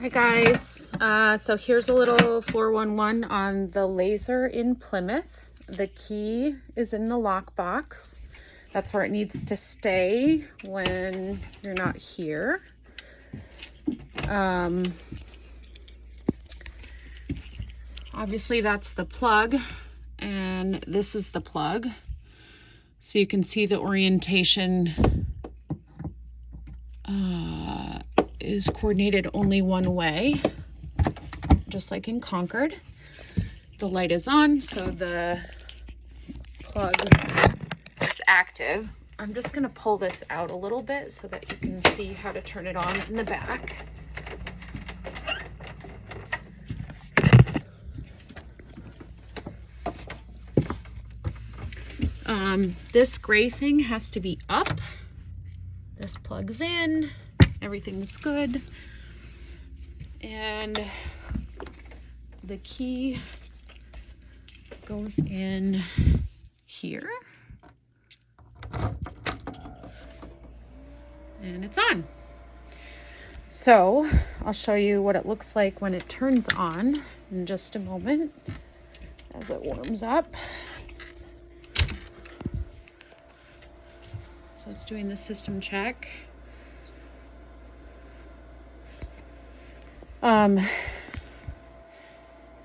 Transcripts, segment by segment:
Hi guys, so here's a little 411 on the laser in Plymouth. The key is in the lockbox. That's where it needs to stay when you're not here. Obviously that's the plug, and this is the plug. So you can see the orientation is coordinated only one way, just like in Concord. The light is on, so the plug is active. I'm just gonna pull this out a little bit so that you can see how to turn it on in the back. This gray thing has to be up. This plugs in, everything's good. And the key goes in here. And it's on. So I'll show you what it looks like when it turns on in just a moment as it warms up. So it's doing the system check. Oh,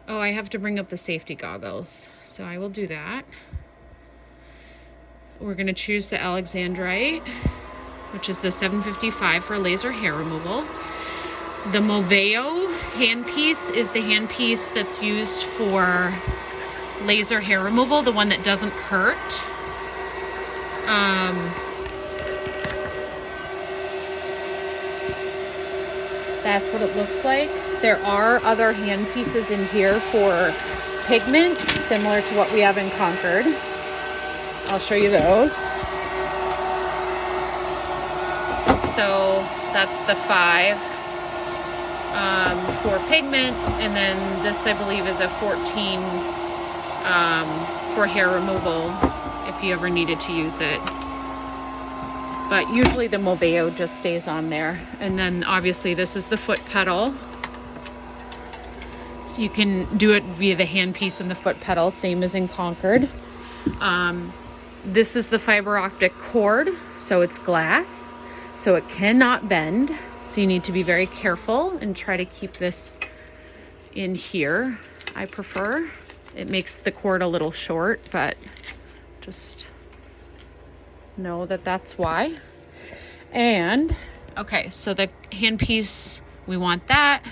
I have to bring up the safety goggles, so I will do that. We're going to choose the Alexandrite, which is the 755 for laser hair removal. The Moveo handpiece is the handpiece that's used for laser hair removal, the one that doesn't hurt. That's what it looks like. There are other hand pieces in here for pigment, similar to what we have in Concord. I'll show you those. So that's the 5 for pigment, and then this I believe is a 14 for hair removal if you ever needed to use it. But usually the Moveo just stays on there. And then obviously this is the foot pedal. So you can do it via the handpiece and the foot pedal, same as in Concord. This is the fiber optic cord, so it's glass, so it cannot bend. So you need to be very careful and try to keep this in here. I prefer. It makes the cord a little short, but just know that that's why. And okay, so the handpiece, we want that.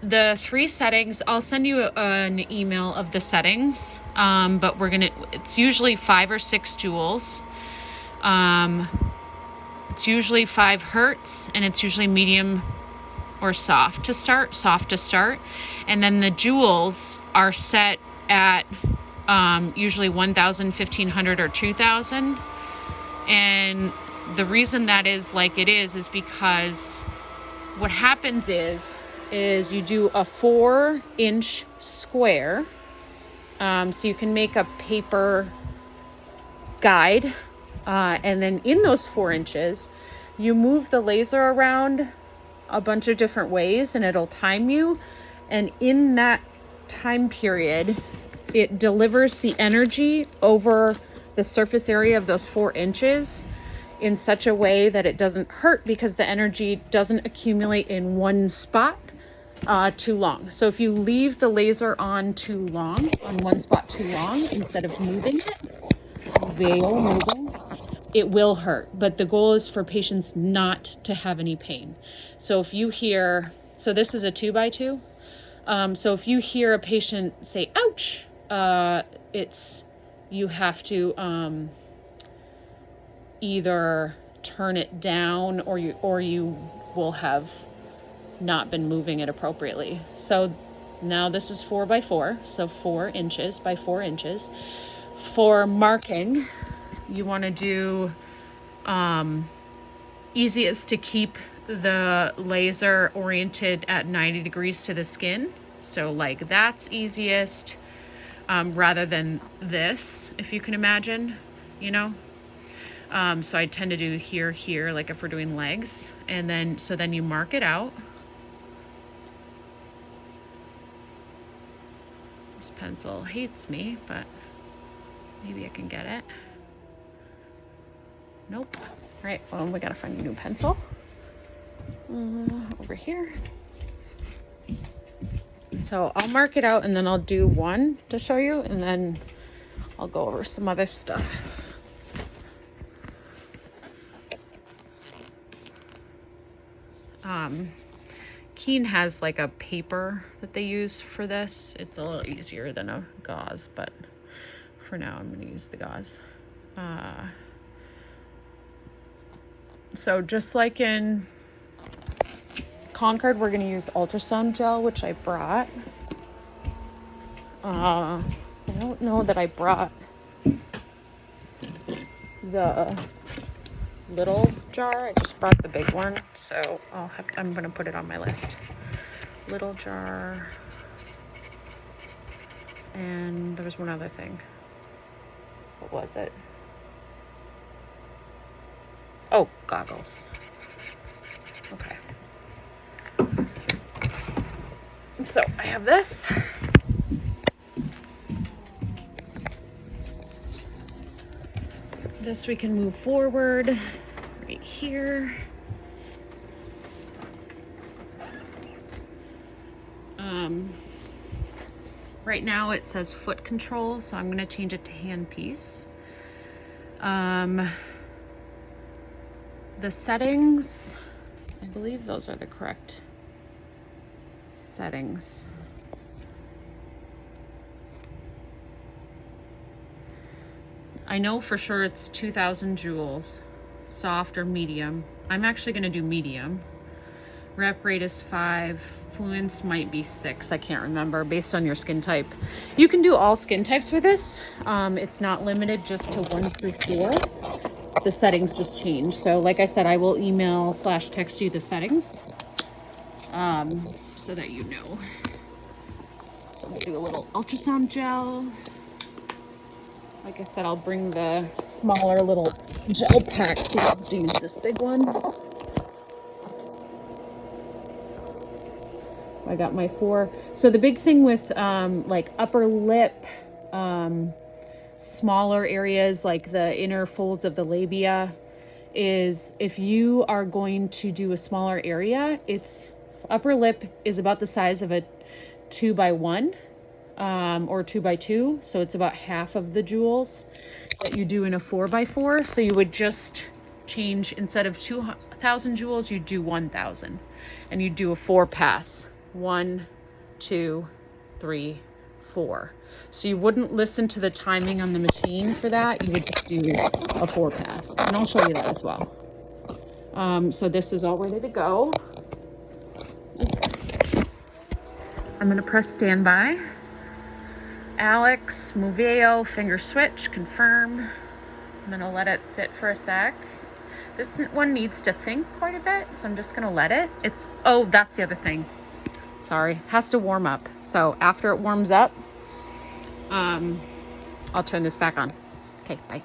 The 3 settings, I'll send you an email of the settings, but it's usually 5 or 6 joules. It's usually 5 hertz, and it's usually medium or soft to start. And then the joules are set at usually 1,000, 1,500, or 2,000. And the reason that is like it is because what happens is you do a 4-inch square. So you can make a paper guide. And then in those 4 inches, you move the laser around a bunch of different ways and it'll time you. And in that time period, it delivers the energy over the surface area of those 4 inches in such a way that it doesn't hurt, because the energy doesn't accumulate in one spot too long. So if you leave the laser on too long, on one spot too long, instead of moving it, it will hurt. But the goal is for patients not to have any pain. So if you hear, so this is a 2x2. So if you hear a patient say, ouch, you have to either turn it down or you will have not been moving it appropriately. So now this is 4x4, so 4 inches by 4 inches. For marking, you want to do easiest to keep the laser oriented at 90 degrees to the skin. So like that's easiest, rather than this, if you can imagine, you know. So I tend to do here, like if we're doing legs, and then, so then you mark it out. This pencil hates me, but maybe I can get it. Nope. All right, well, we gotta find a new pencil. Over here. So I'll mark it out and then I'll do one to show you, and then I'll go over some other stuff. Keen has like a paper that they use for this. It's a little easier than a gauze, but for now I'm going to use the gauze. So just like in Concord, we're going to use ultrasound gel, which I brought. I don't know that I brought the little jar. I just brought the big one, so I'm going to put it on my list. Little jar. And there was one other thing. What was it? Oh, goggles. Okay. So I have this. This we can move forward right here. Right now it says foot control, so I'm going to change it to hand piece. The settings, I believe those are the correct settings. I know for sure it's 2000 joules, soft or medium. I'm actually going to do medium. Rep rate is 5. Fluence might be 6. I can't remember, based on your skin type. You can do all skin types with this. It's not limited just to 1 through 4. The settings just change. So like I said, I will email/text you the settings so that you know. So we'll do a little ultrasound gel. Like I said, I'll bring the smaller little gel pack, so I'll have to use this big one. I got my 4. So the big thing with like upper lip, smaller areas like the inner folds of the labia, is if you are going to do a smaller area, it's upper lip is about the size of a 2x1 or 2x2. So it's about half of the joules that you do in a 4x4. So you would just change, instead of 2000 joules, you do 1000, and you do a 4 pass. 1, 2, 3, 4. So you wouldn't listen to the timing on the machine for that. You would just do a 4 pass. And I'll show you that as well. So this is all ready to go. I'm going to press standby. Alex, Moveo, finger switch, confirm. I'm going to let it sit for a sec. This one needs to think quite a bit, so I'm just going to let it. Oh, that's the other thing. Sorry, has to warm up. So after it warms up, I'll turn this back on. Okay, bye.